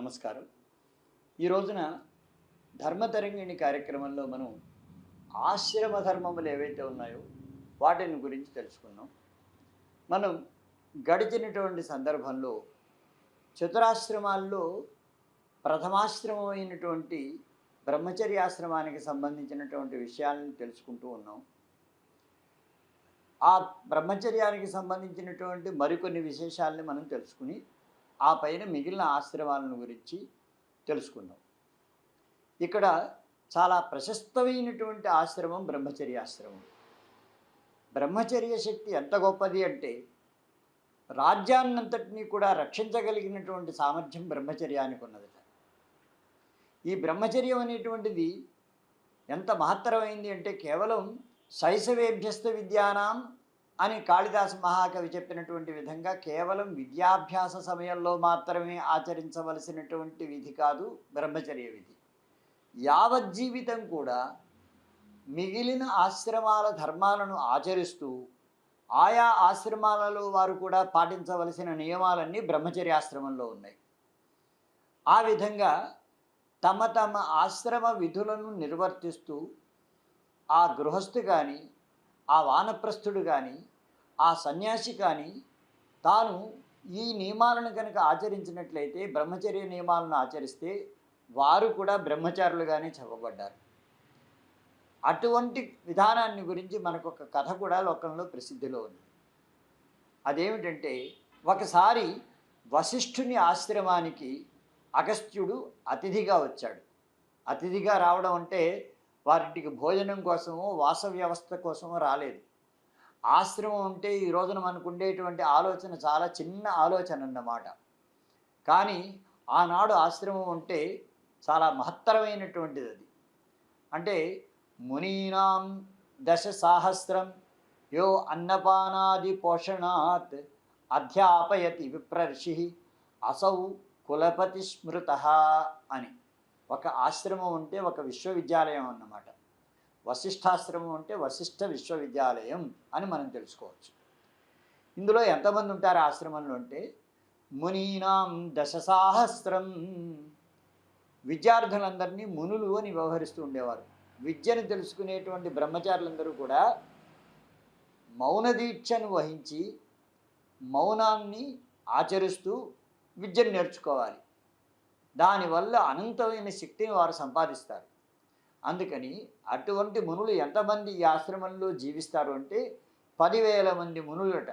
నమస్కారం. ఈ రోజున ధర్మతరంగిణి కార్యక్రమంలో మనం ఆశ్రమ ధర్మములు ఏవైతే ఉన్నాయో వాటిని గురించి తెలుసుకున్నాం. మనం గడిచినటువంటి సందర్భంలో చతురాశ్రమాల్లో ప్రథమాశ్రమం అయినటువంటి బ్రహ్మచర్యాశ్రమానికి సంబంధించినటువంటి విషయాలను తెలుసుకుంటూ ఉన్నాం. ఆ బ్రహ్మచర్యానికి సంబంధించినటువంటి మరికొన్ని విశేషాలని మనం తెలుసుకుని ఆ పైన మిగిలిన ఆశ్రమాలను గురించి తెలుసుకుందాం. ఇక్కడ చాలా ప్రశస్తమైనటువంటి ఆశ్రమం బ్రహ్మచర్యాశ్రమం. బ్రహ్మచర్య శక్తి ఎంత గొప్పది అంటే రాజ్యాన్నంతటినీ కూడా రక్షించగలిగినటువంటి సామర్థ్యం బ్రహ్మచర్యానికి ఉన్నదట. ఈ బ్రహ్మచర్యం అనేటువంటిది ఎంత మహత్తరమైంది అంటే కేవలం శైశవేభ్యస్త విద్యానాం అని కాళిదాస మహాకవి చెప్పినటువంటి విధంగా కేవలం విద్యాభ్యాస సమయంలో మాత్రమే ఆచరించవలసినటువంటి విధి కాదు బ్రహ్మచర్య విధి. యావజ్జీవితం కూడా మిగిలిన ఆశ్రమాల ధర్మాలను ఆచరిస్తూ ఆయా ఆశ్రమాలలో వారు కూడా పాటించవలసిన నియమాలన్నీ బ్రహ్మచర్యాశ్రమంలో ఉన్నాయి. ఆ విధంగా తమ తమ ఆశ్రమ విధులను నిర్వర్తిస్తూ ఆ గృహస్థు కానీ ఆ వానప్రస్థుడు కానీ ఆ సన్యాసి కానీ తాను ఈ నియమాలను కనుక ఆచరించినట్లయితే బ్రహ్మచర్య నియమాలను ఆచరిస్తే వారు కూడా బ్రహ్మచారులుగానే చెప్పబడ్డారు. అటువంటి విధానాన్ని గురించి మనకు ఒక కథ కూడా లోకంలో ప్రసిద్ధిలో ఉంది. అదేమిటంటే ఒకసారి వశిష్ఠుని ఆశ్రమానికి అగస్త్యుడు అతిథిగా వచ్చాడు. అతిథిగా రావడం అంటే వారింటికి భోజనం కోసమో వాస వ్యవస్థ కోసమో రాలేదు. ఆశ్రమం అంటే ఈ రోజున మనకు ఉండేటువంటి ఆలోచన చాలా చిన్న ఆలోచన అన్నమాట. కానీ ఆనాడు ఆశ్రమం అంటే చాలా మహత్తరమైనటువంటిది. అది అంటే మునీనాం దశ సాహస్రం యో అన్నపానాది పోషణాత్ అధ్యాపయతి విప్రర్షి అసౌ కులపతి స్మృత అని. ఒక ఆశ్రమం అంటే ఒక విశ్వవిద్యాలయం అన్నమాట. వశిష్ఠాశ్రమం అంటే వశిష్ఠ విశ్వవిద్యాలయం అని మనం తెలుసుకోవచ్చు. ఇందులో ఎంతమంది ఉంటారు ఆశ్రమంలో అంటే మునీనాం దశసాహస్రం. విద్యార్థులందరినీ మునులు అని వ్యవహరిస్తూ ఉండేవారు. విద్యను తెలుసుకునేటువంటి బ్రహ్మచారులందరూ కూడా మౌన దీక్షను వహించి మౌనాన్ని ఆచరిస్తూ విద్యను నేర్చుకోవాలి. దానివల్ల అనంతమైన శక్తిని వారు సంపాదిస్తారు. అందుకని అటువంటి మునులు ఎంతమంది ఈ ఆశ్రమంలో జీవిస్తారు అంటే 10,000 మంది మునులట.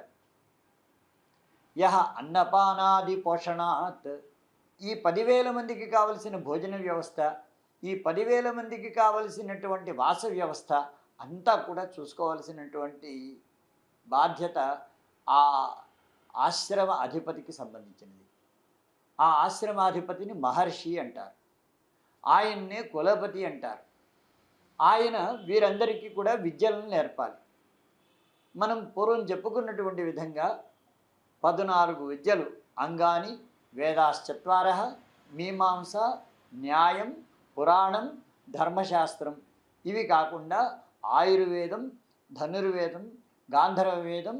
యహ అన్నపానాది పోషణాత్. ఈ 10,000 మందికి కావలసిన భోజన వ్యవస్థ, ఈ 10,000 మందికి కావలసినటువంటి వాస వ్యవస్థ అంతా కూడా చూసుకోవాల్సినటువంటి బాధ్యత ఆ ఆశ్రమ అధిపతికి సంబంధించినది. ఆ ఆశ్రమాధిపతిని మహర్షి అంటారు. ఆయన్నే కులపతి అంటారు. ఆయన వీరందరికీ కూడా విద్యలను నేర్పాలి. మనం పూర్వం చెప్పుకున్నటువంటి విధంగా 14 విద్యలు అంగాని వేదాశ్చత్వార మీమాంస న్యాయం పురాణం ధర్మశాస్త్రం. ఇవి కాకుండా ఆయుర్వేదం ధనుర్వేదం గాంధర్వ వేదం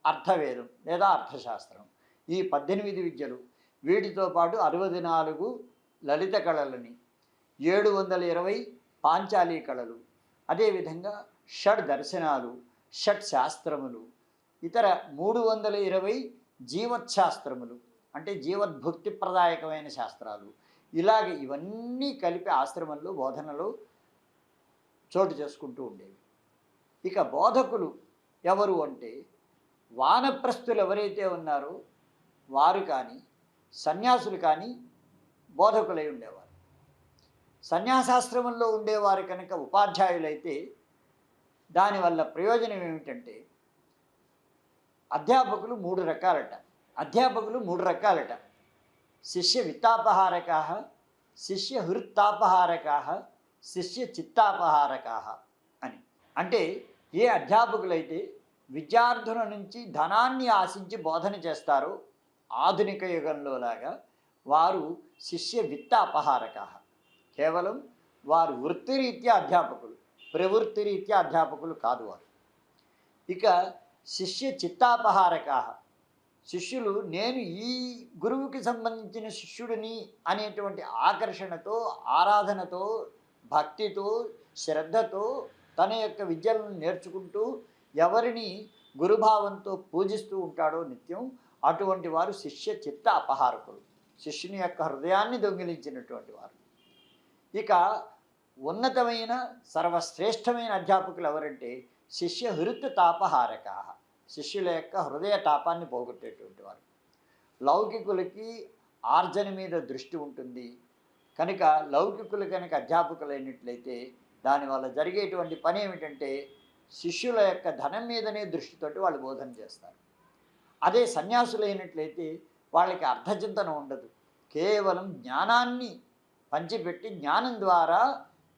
అర్థవేదం లేదా అర్థశాస్త్రం. ఈ 18 విద్యలు, వీటితో పాటు 64 లలిత కళలని, 720 పాంచాలీ కళలు, అదేవిధంగా షడ్ దర్శనాలు, షట్ శాస్త్రములు, ఇతర 320 జీవచ్శాస్త్రములు అంటే జీవద్భుక్తిప్రదాయకమైన శాస్త్రాలు, ఇలాగే ఇవన్నీ కలిపి ఆశ్రమంలో బోధనలో చోటు చేసుకుంటూ ఉండేవి. ఇక బోధకులు ఎవరు అంటే వానప్రస్థులు ఎవరైతే ఉన్నారో వారు కానీ సన్యాసులు కానీ బోధకులై ఉండేవారు. సన్యాసాశ్రమంలో ఉండేవారు కనుక ఉపాధ్యాయులైతే దానివల్ల ప్రయోజనం ఏమిటంటే అధ్యాపకులు 3 రకాలట. శిష్య విత్తాపహారకా, శిష్య హృత్తాపహారకా, శిష్య చిత్తాపహారకా అని. అంటే ఏ అధ్యాపకులైతే విద్యార్థుల నుంచి ధనాన్ని ఆశించి బోధన చేస్తారో ఆధునిక యుగంలో లాగా వారు శిష్య విత్తాపహారకా. కేవలం వారు వృత్తిరీత్యా అధ్యాపకులు, ప్రవృత్తిరీత్యా అధ్యాపకులు కాదు వారు. ఇక శిష్య చిత్తాపహారకా శిష్యులు నేను ఈ గురువుకి సంబంధించిన శిష్యుడిని అనేటువంటి ఆకర్షణతో, ఆరాధనతో, భక్తితో, శ్రద్ధతో తన యొక్క విద్యలను నేర్చుకుంటూ ఎవరిని గురుభావంతో పూజిస్తూ ఉంటాడో నిత్యం, అటువంటి వారు శిష్య చిత్త అపహారకులు, శిష్యుని యొక్క హృదయాన్ని దొంగిలించినటువంటి వారు. ఇక ఉన్నతమైన సర్వశ్రేష్టమైన అధ్యాపకులు ఎవరంటే శిష్య హృత్ తాపహారక, శిష్యుల యొక్క హృదయ తాపాన్ని పోగొట్టేటువంటి వారు. లౌకికులకి ఆర్జన మీద దృష్టి ఉంటుంది కనుక లౌకికులు కనుక అధ్యాపకులైనట్లయితే దానివల్ల జరిగేటువంటి పని ఏమిటంటే శిష్యుల యొక్క ధనం మీదనే దృష్టితోటి వాళ్ళు బోధన చేస్తారు. అదే సన్యాసులైనట్లయితే వాళ్ళకి అర్థచింతన ఉండదు, కేవలం జ్ఞానాన్ని పంచిపెట్టి జ్ఞానం ద్వారా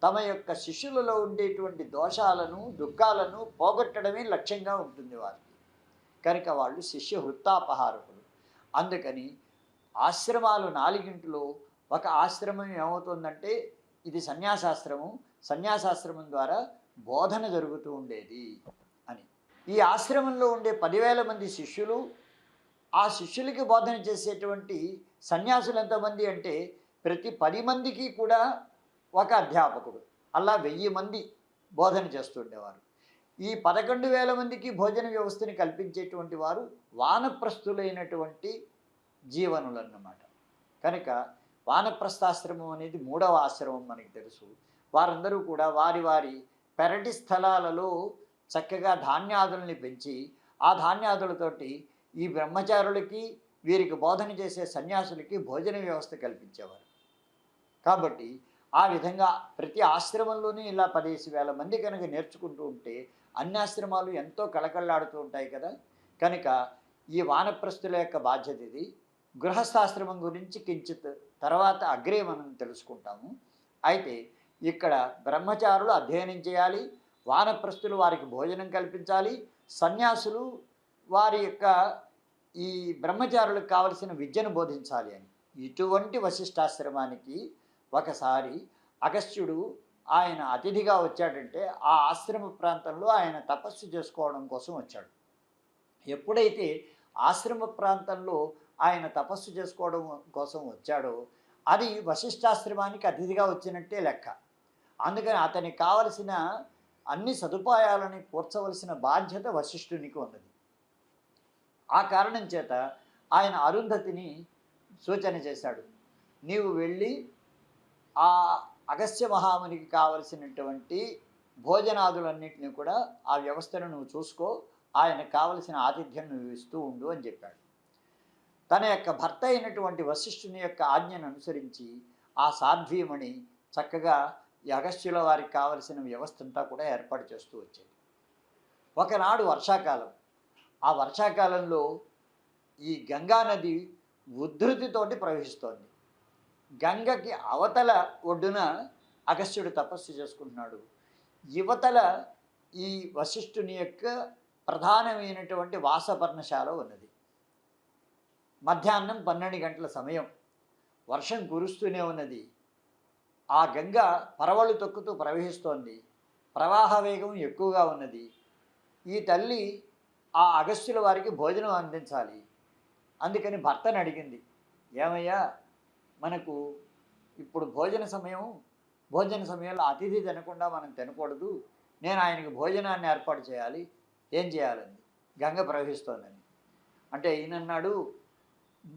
తమ యొక్క శిష్యులలో ఉండేటువంటి దోషాలను దుఃఖాలను పోగొట్టడమే లక్ష్యంగా ఉంటుంది వారికి. కనుక వాళ్ళు శిష్య వృత్తాపహారకులు. అందుకని ఆశ్రమాలు 4 ఒక ఆశ్రమం ఏమవుతుందంటే ఇది సన్యాసాశ్రమం, సన్యాసాశ్రమం ద్వారా బోధన జరుగుతూ ఉండేది అని. ఈ ఆశ్రమంలో ఉండే 10,000 మంది శిష్యులు, ఆ శిష్యులకి బోధన చేసేటువంటి సన్యాసులు ఎంతమంది అంటే ప్రతి 10 మందికి కూడా ఒక అధ్యాపకుడు, అలా 1000 మంది బోధన చేస్తుండేవారు. ఈ 11,000 మందికి భోజన వ్యవస్థని కల్పించేటువంటి వారు వానప్రస్థులైనటువంటి జీవనులు అన్నమాట. కనుక వానప్రస్థాశ్రమం అనేది 3వ ఆశ్రమం మనకి తెలుసు. వారందరూ కూడా వారి వారి పెరటి స్థలాలలో చక్కగా ధాన్యాదుల్ని పెంచి ఆ ధాన్యాదులతోటి ఈ బ్రహ్మచారులకి వీరికి బోధన చేసే సన్యాసులకి భోజన వ్యవస్థ కల్పించేవారు. కాబట్టి ఆ విధంగా ప్రతి ఆశ్రమంలోనూ ఇలా 15,000 మంది కనుక నేర్చుకుంటూ ఉంటే అన్ని ఆశ్రమాలు ఎంతో కళకళలాడుతూ ఉంటాయి కదా. కనుక ఈ వానప్రస్థుల యొక్క బాధ్యత ఇది. గృహస్థాశ్రమం గురించి కించిత్ తర్వాత అగ్రే మనం తెలుసుకుంటాము. అయితే ఇక్కడ బ్రహ్మచారులు అధ్యయనం చేయాలి, వానప్రస్థులు వారికి భోజనం కల్పించాలి, సన్యాసులు వారి యొక్క ఈ బ్రహ్మచారులకు కావలసిన విద్యను బోధించాలి అని. ఇటువంటి వశిష్ఠాశ్రమానికి ఒకసారి అగస్త్యుడు ఆయన అతిథిగా వచ్చాడంటే ఆ ఆశ్రమ ప్రాంతంలో ఆయన తపస్సు చేసుకోవడం కోసం వచ్చాడు. ఎప్పుడైతే ఆశ్రమ ప్రాంతంలో ఆయన తపస్సు చేసుకోవడం కోసం వచ్చాడో అది వశిష్ఠాశ్రమానికి అతిథిగా వచ్చినట్టే లెక్క. అందుకని అతనికి కావలసిన అన్ని సదుపాయాలని కూర్చవలసిన బాధ్యత వశిష్ఠునికి ఉన్నది. ఆ కారణం చేత ఆయన అరుంధతిని సూచన చేశాడు, నీవు వెళ్ళి ఆ అగస్త్య మహామునికి కావలసినటువంటి భోజనాదులన్నింటినీ కూడా ఆ వ్యవస్థను నువ్వు చూసుకో, ఆయనకు కావలసిన ఆతిథ్యం నువ్వు ఇస్తూ ఉండు అని చెప్పాడు. తన యొక్క భర్త అయినటువంటి వశిష్ఠుని యొక్క ఆజ్ఞను అనుసరించి ఆ సాధ్వీమణి చక్కగా ఈ అగస్త్యుల వారికి కావలసిన వ్యవస్థ అంతా కూడా ఏర్పాటు చేస్తూ వచ్చేది. ఒకనాడు వర్షాకాలం, ఆ వర్షాకాలంలో ఈ గంగా నది ఉద్ధృతితోటి ప్రవహిస్తోంది. గంగకి అవతల ఒడ్డున అగస్త్యుడు తపస్సు చేసుకుంటున్నాడు, యువతల ఈ వశిష్ఠుని యొక్క ప్రధానమైనటువంటి వాసపర్ణశాల ఉన్నది. మధ్యాహ్నం 12 గంటల సమయం, వర్షం కురుస్తూనే ఉన్నది. ఆ గంగ పరవళ్ళు తొక్కుతూ ప్రవహిస్తోంది, ప్రవాహ వేగం ఎక్కువగా ఉన్నది. ఈ తల్లి ఆ అగస్త్యుల వారికి భోజనం అందించాలి. అందుకని భర్తను అడిగింది, ఏమయ్యా మనకు ఇప్పుడు భోజన సమయంలో అతిథి తినకుండా మనం తినకూడదు, నేను ఆయనకు భోజనాన్ని ఏర్పాటు చేయాలి, ఏం చేయాలండి? గంగ ప్రవహిస్తోందని అంటే ఈయనన్నాడు,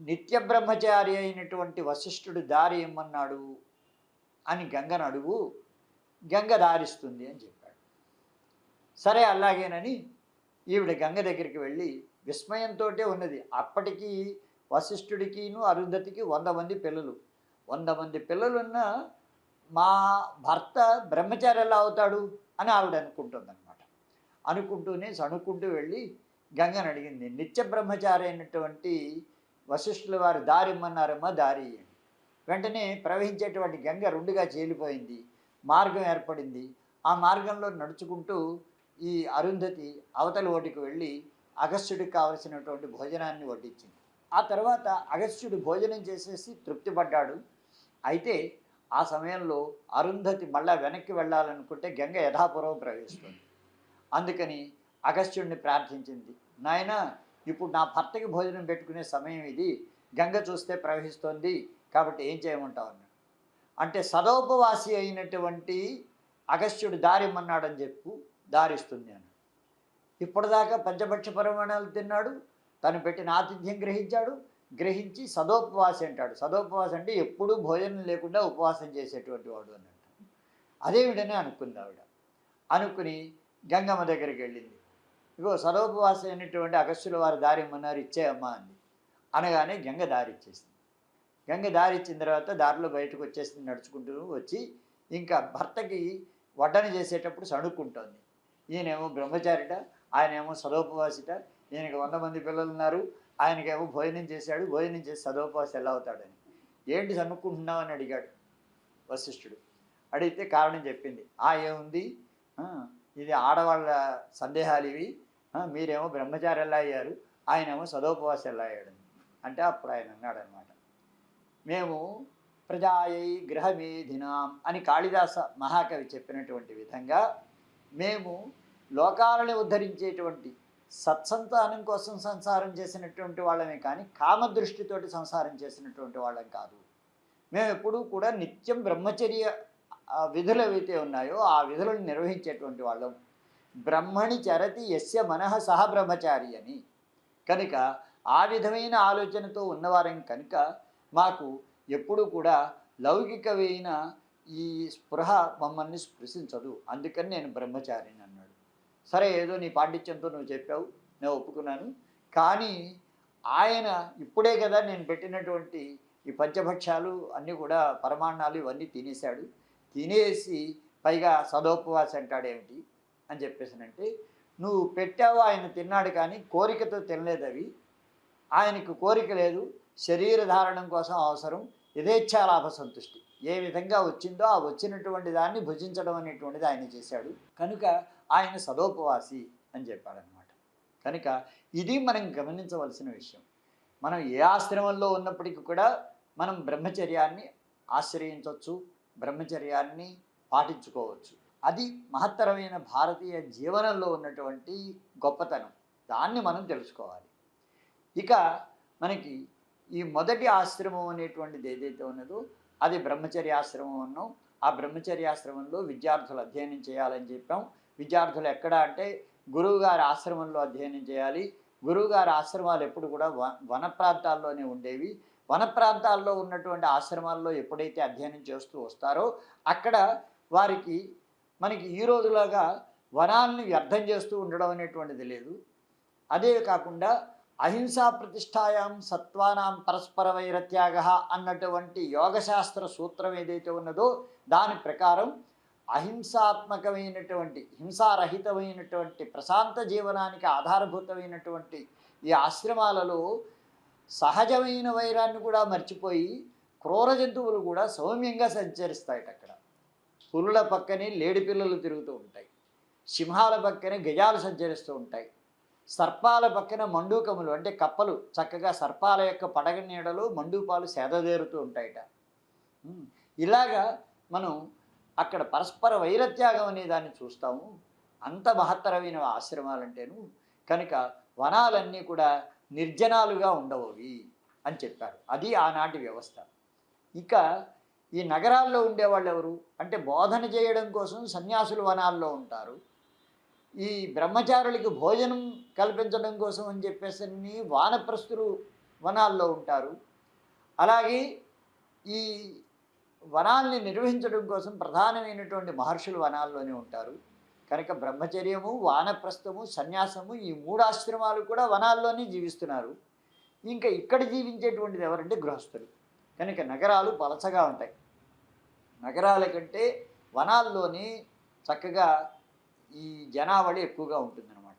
నిత్య బ్రహ్మచారి అయినటువంటి వశిష్ఠుడు దారి ఇమ్మన్నాడు అని గంగను అడుగు, గంగ దారిస్తుంది అని చెప్పాడు. సరే అలాగేనని ఈవిడ గంగ దగ్గరికి వెళ్ళి విస్మయంతో ఉన్నది. అప్పటికి వశిష్ఠుడికిను అరుంధతికి 100 మంది పిల్లలు. 100 మంది పిల్లలున్న మా భర్త బ్రహ్మచారి ఎలా అవుతాడు అని ఆవిడ అనుకుంటుందన్నమాట. అనుకుంటూనే సణుక్కుంటూ వెళ్ళి గంగను అడిగింది, నిత్య బ్రహ్మచారి అయినటువంటి వశిష్ఠుల వారు దారి ఇమ్మన్నారమ్మా, దారి ఇయ్యండి. వెంటనే ప్రవహించేటువంటి గంగ 2గా చీలిపోయింది, మార్గం ఏర్పడింది. ఆ మార్గంలో నడుచుకుంటూ ఈ అరుంధతి అవతల ఓటికి వెళ్ళి అగస్త్యుడికి కావలసినటువంటి భోజనాన్ని వడ్డించింది. ఆ తర్వాత అగస్త్యుడు భోజనం చేసేసి తృప్తిపడ్డాడు. అయితే ఆ సమయంలో అరుంధతి మళ్ళా వెనక్కి వెళ్ళాలనుకుంటే గంగ యథాపూర్వం ప్రవేశిస్తుంది. అందుకని అగస్త్యుడిని ప్రార్థించింది, నాయన ఇప్పుడు నా భర్తకి భోజనం పెట్టుకునే సమయం ఇది, గంగ చూస్తే ప్రవహిస్తోంది, కాబట్టి ఏం చేయమంటావు అన్నాడు. అంటే సదోపవాసి అయినటువంటి అగస్త్యుడు దారిమ్మన్నాడని చెప్పు, దారిస్తుంది అన్నాడు. ఇప్పటిదాకా పంచభక్ష పరిమాణాలు తిన్నాడు, తను పెట్టిన ఆతిథ్యం గ్రహించాడు, గ్రహించి సదోపవాసి అంటాడు. సదోపవాసి అంటే ఎప్పుడూ భోజనం లేకుండా ఉపవాసం చేసేటువంటి వాడు అని అంటాడు. అదేమిటని అనుకుంది ఆవిడ. అనుకుని గంగమ్మ దగ్గరికి వెళ్ళింది. ఇగో సదోపవాసి అయినటువంటి అగస్త్యుల వారు దారిమ్మన్నారు, ఇచ్చేయమ్మా అంది. అనగానే గంగ దారి ఇచ్చేసింది. గంగ దారి ఇచ్చిన తర్వాత దారిలో బయటకు వచ్చేసింది, నడుచుకుంటూ వచ్చి ఇంకా భర్తకి వడ్డన చేసేటప్పుడు సణుక్కుంటోంది. ఈయనేమో బ్రహ్మచారిట, ఆయనేమో సదోపవాసిట, ఈయనకి 100 మంది పిల్లలు ఉన్నారు, ఆయనకేమో భోజనం చేశాడు, భోజనం చేసి సదోపవాసి ఎలా అవుతాడని. ఏంటి సనుక్కుంటున్నావు అని అడిగాడు వశిష్ఠుడు. అడిగితే కారణం చెప్పింది. ఏముంది, ఇది ఆడవాళ్ళ సందేహాలు ఇవి, మీరేమో బ్రహ్మచారి ఎలా అయ్యారు, ఆయనేమో సదోపవాసి ఎలా అయ్యాడు అంటే అప్పుడు ఆయన అన్నాడనమాట, మేము ప్రజాయై గృహమేధినాం అని కాళిదాస మహాకవి చెప్పినటువంటి విధంగా మేము లోకాలను ఉద్ధరించేటువంటి సత్సంతానం కోసం సంసారం చేసినటువంటి వాళ్ళమే కానీ కామదృష్టితోటి సంసారం చేసినటువంటి వాళ్ళం కాదు. మేము ఎప్పుడూ కూడా నిత్యం బ్రహ్మచర్య విధులు ఏవైతే ఉన్నాయో ఆ విధులను నిర్వహించేటువంటి వాళ్ళం. బ్రహ్మణి చరతి యస్య మనః సహ బ్రహ్మచారి అని కనుక ఆ విధమైన ఆలోచనతో ఉన్నవారం కనుక మాకు ఎప్పుడూ కూడా లౌకికమైన ఈ స్పృహ మమ్మల్ని స్పృశించదు, అందుకని నేను బ్రహ్మచారిని అన్నాడు. సరే, ఏదో నీ పాండిత్యంతో నువ్వు చెప్పావు, నేను ఒప్పుకున్నాను, కానీ ఆయన ఇప్పుడే కదా నేను పెట్టినటువంటి ఈ పంచభక్షాలు అన్నీ కూడా పరమాన్నాలు ఇవన్నీ తినేశాడు, తినేసి పైగా సదోపవాసి అంటాడేమిటి అని చెప్పేసానంటే, నువ్వు పెట్టావు, ఆయన తిన్నాడు కానీ కోరికతో తినలేదు అవి, ఆయనకు కోరిక లేదు, శరీర ధారణం కోసం అవసరం, యథేచ్ఛాలాభ సంతుష్టి, ఏ విధంగా వచ్చిందో ఆ వచ్చినటువంటి దాన్ని భుజించడం అనేటువంటిది ఆయన చేశాడు, కనుక ఆయన సదోపవాసి అని చెప్పాడనమాట. కనుక ఇది మనం గమనించవలసిన విషయం. మనం ఏ ఆశ్రమంలో ఉన్నప్పటికీ కూడా మనం బ్రహ్మచర్యాన్ని ఆశ్రయించవచ్చు, బ్రహ్మచర్యాన్ని పాటించుకోవచ్చు. అది మహత్తరమైన భారతీయ జీవనంలో ఉన్నటువంటి గొప్పతనం, దాన్ని మనం తెలుసుకోవాలి. ఇక మనకి ఈ మొదటి ఆశ్రమం అనేటువంటిది ఏదైతే ఉన్నదో అది బ్రహ్మచర్యాశ్రమం అన్నాం. ఆ బ్రహ్మచర్యాశ్రమంలో విద్యార్థులు అధ్యయనం చేయాలని చెప్పాం. విద్యార్థులు ఎక్కడ అంటే గురువుగారి ఆశ్రమంలో అధ్యయనం చేయాలి. గురువుగారి ఆశ్రమాలు ఎప్పుడు కూడా వన ప్రాంతాల్లోనే ఉండేవి. వన ప్రాంతాల్లో ఉన్నటువంటి ఆశ్రమాల్లో ఎప్పుడైతే అధ్యయనం చేస్తూ వస్తారో అక్కడ వారికి మనకి ఈ రోజులాగా వనాల్ని వ్యర్థం చేస్తూ ఉండడం అనేటువంటిది లేదు. అదే కాకుండా అహింసా ప్రతిష్టాయాం సత్వానాం పరస్పర వైరత్యాగ అన్నటువంటి యోగశాస్త్ర సూత్రం ఏదైతే ఉన్నదో దాని ప్రకారం అహింసాత్మకమైనటువంటి హింసారహితమైనటువంటి ప్రశాంత జీవనానికి ఆధారభూతమైనటువంటి ఈ ఆశ్రమాలలో సహజమైన వైరాన్ని కూడా మర్చిపోయి క్రూర జంతువులు కూడా సౌమ్యంగా సంచరిస్తాయి. అక్కడ పులుల పక్కనే లేడి పిల్లలు తిరుగుతూ ఉంటాయి, సింహాల పక్కనే గజాలు సంచరిస్తూ ఉంటాయి, సర్పాల పక్కన మండూకములు అంటే కప్పలు చక్కగా సర్పాల యొక్క పడగ నీడలో మండూపాలు సేదదేరుతూ ఉంటాయట. ఇలాగా మనం అక్కడ పరస్పర వైరత్యాగం అనే దాన్ని చూస్తాము. అంత మహత్తరమైన ఆశ్రమాలంటేను కనుక వనాలన్నీ కూడా నిర్జనాలుగా ఉండవవి అని చెప్పారు. అది ఆనాటి వ్యవస్థ. ఇక ఈ నగరాల్లో ఉండేవాళ్ళు ఎవరు అంటే బోధన చేయడం కోసం సన్యాసులు వనాల్లో ఉంటారు. ఈ బ్రహ్మచారులకి భోజనం కల్పించడం కోసం అని చెప్పేసి వానప్రస్థులు వనాల్లో ఉంటారు. అలాగే ఈ వనాల్ని నిర్వహించడం కోసం ప్రధానమైనటువంటి మహర్షులు వనాల్లోనే ఉంటారు. కనుక బ్రహ్మచర్యము, వానప్రస్థము, సన్యాసము ఈ 3 ఆశ్రమాలు కూడా వనాల్లోనే జీవిస్తున్నారు. ఇంకా ఇక్కడ జీవించేటువంటిది ఎవరంటే గృహస్థులు. కనుక నగరాలు పలచగా ఉంటాయి. నగరాల కంటే వనాల్లోనే చక్కగా ఈ జనావళి ఎక్కువగా ఉంటుందన్నమాట.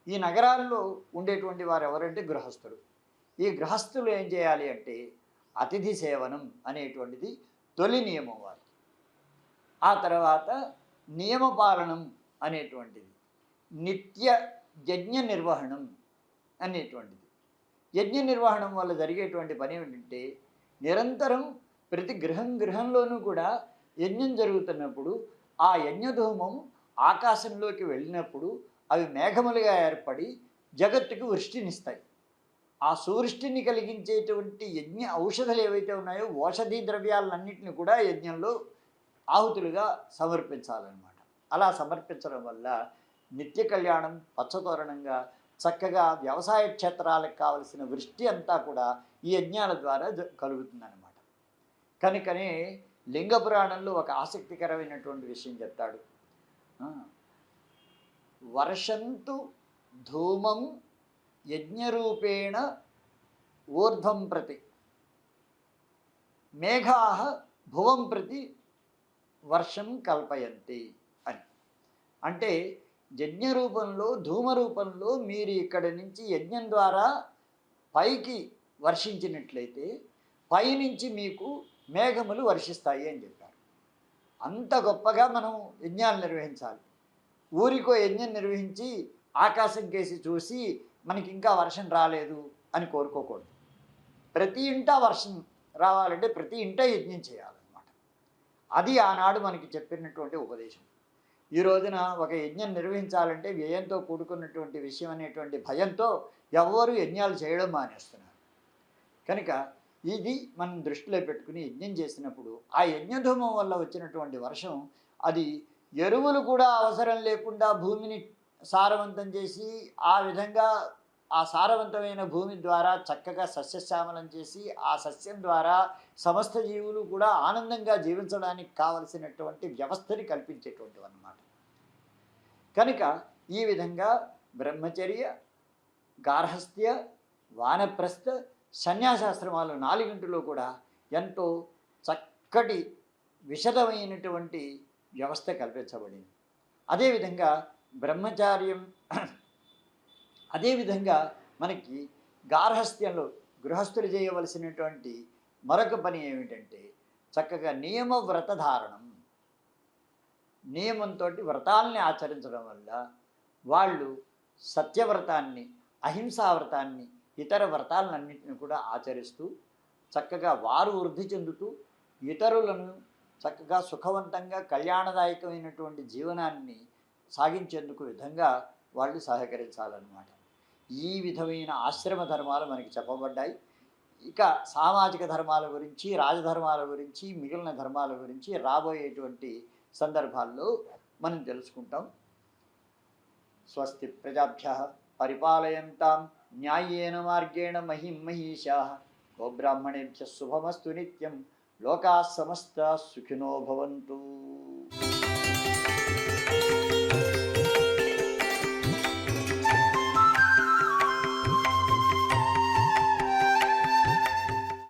ఈ నగరాల్లో ఉండేటువంటి వారు ఎవరంటే గృహస్థులు. ఈ గృహస్థులు ఏం చేయాలి అంటే అతిథి సేవనం అనేటువంటిది తొలి నియమం వారికి. ఆ తర్వాత నియమపాలనం అనేటువంటిది, నిత్య యజ్ఞ నిర్వహణం అనేటువంటిది. యజ్ఞ నిర్వహణం వల్ల జరిగేటువంటి పని ఏమిటంటే నిరంతరం ప్రతి గృహంలోనూ కూడా యజ్ఞం జరుగుతున్నప్పుడు ఆ యజ్ఞధూమం ఆకాశంలోకి వెళ్ళినప్పుడు అవి మేఘములుగా ఏర్పడి జగత్తుకి వృష్టినిస్తాయి. ఆ సువృష్టిని కలిగించేటువంటి యజ్ఞ ఔషధాలు ఏవైతే ఉన్నాయో ఓషధీ ద్రవ్యాలన్నింటినీ కూడా యజ్ఞంలో ఆహుతులుగా సమర్పించాలన్నమాట. అలా సమర్పించడం వల్ల నిత్య కళ్యాణం పచ్చతోరణంగా చక్కగా వ్యవసాయ క్షేత్రాలకు కావలసిన వృష్టి అంతా కూడా ఈ యజ్ఞాల ద్వారా కలుగుతుందన్నమాట. కనుకనే లింగ పురాణంలో ఒక ఆసక్తికరమైనటువంటి విషయం చెప్తాడు. వర్షంతు ధూమం యజ్ఞరూపేణ ఊర్ధ్వం ప్రతి మేఘా భువం ప్రతి వర్షం కల్పయంతి అని. అంటే యజ్ఞ రూపంలో ధూమ రూపంలో మీరు ఇక్కడి నుంచి యజ్ఞం ద్వారా పైకి వర్షించినట్లయితే పైనుంచి మీకు మేఘములు వర్షిస్తాయి అని చెప్పారు. అంత గొప్పగా మనం యజ్ఞాలు నిర్వహించాలి. ఊరికో యజ్ఞం నిర్వహించి ఆకాశం కేసి చూసి మనకి ఇంకా వర్షం రాలేదు అని కోరుకోకూడదు. ప్రతి ఇంటా వర్షం రావాలంటే ప్రతి ఇంటా యజ్ఞం చేయాలన్నమాట. అది ఆనాడు మనకి చెప్పినటువంటి ఉపదేశం. ఈ రోజున ఒక యజ్ఞం నిర్వహించాలంటే వ్యయంతో కూడుకున్నటువంటి విషయం అనేటువంటి భయంతో ఎవ్వరూ యజ్ఞాలు చేయడం మానేస్తున్నారు. కనుక ఇది మనం దృష్టిలో పెట్టుకుని యజ్ఞం చేసినప్పుడు ఆ యజ్ఞధూమం వల్ల వచ్చినటువంటి వర్షం అది ఎరువులు కూడా అవసరం లేకుండా భూమిని సారవంతం చేసి ఆ విధంగా ఆ సారవంతమైన భూమి ద్వారా చక్కగా సస్యశ్యామలం చేసి ఆ సస్యం ద్వారా సమస్త జీవులు కూడా ఆనందంగా జీవించడానికి కావలసినటువంటి వ్యవస్థని కల్పించేటువంటివి అన్నమాట. కనుక ఈ విధంగా బ్రహ్మచర్య, గార్హస్థ్య, వానప్రస్థ, సన్యాసాశ్రమాలు 4 కూడా ఎంతో చక్కటి విశదమైనటువంటి వ్యవస్థ కల్పించబడింది. అదేవిధంగా బ్రహ్మచార్యం, అదేవిధంగా మనకి గార్హస్థ్యంలో గృహస్థులు చేయవలసినటువంటి మరొక పని ఏమిటంటే చక్కగా నియమ వ్రతధారణం. నియమంతో వ్రతాలని ఆచరించడం వల్ల వాళ్ళు సత్యవ్రతాన్ని, అహింసావ్రతాన్ని, ఇతర వ్రతాలన్నింటిని కూడా ఆచరిస్తూ చక్కగా వారు వృద్ధి చెందుతూ ఇతరులను చక్కగా సుఖవంతంగా కళ్యాణదాయకమైనటువంటి జీవనాన్ని సాగించేందుకు విధంగా వాళ్ళు సహకరించాలన్నమాట. ఈ విధమైన ఆశ్రమ ధర్మాలు మనకి చెప్పబడ్డాయి. ఇక సామాజిక ధర్మాల గురించి, రాజధర్మాల గురించి, మిగిలిన ధర్మాల గురించి రాబోయేటువంటి సందర్భాల్లో మనం తెలుసుకుంటాం. స్వస్తి ప్రజాభ్యః పరిపాలయంతాం న్యాయేన మార్గేణ మహిం మహిషాః గోబ్రాహ్మణేభ్యः శుభమస్తు నిత్యం. లోకాः సమస్తాः సుఖినో భవంతు.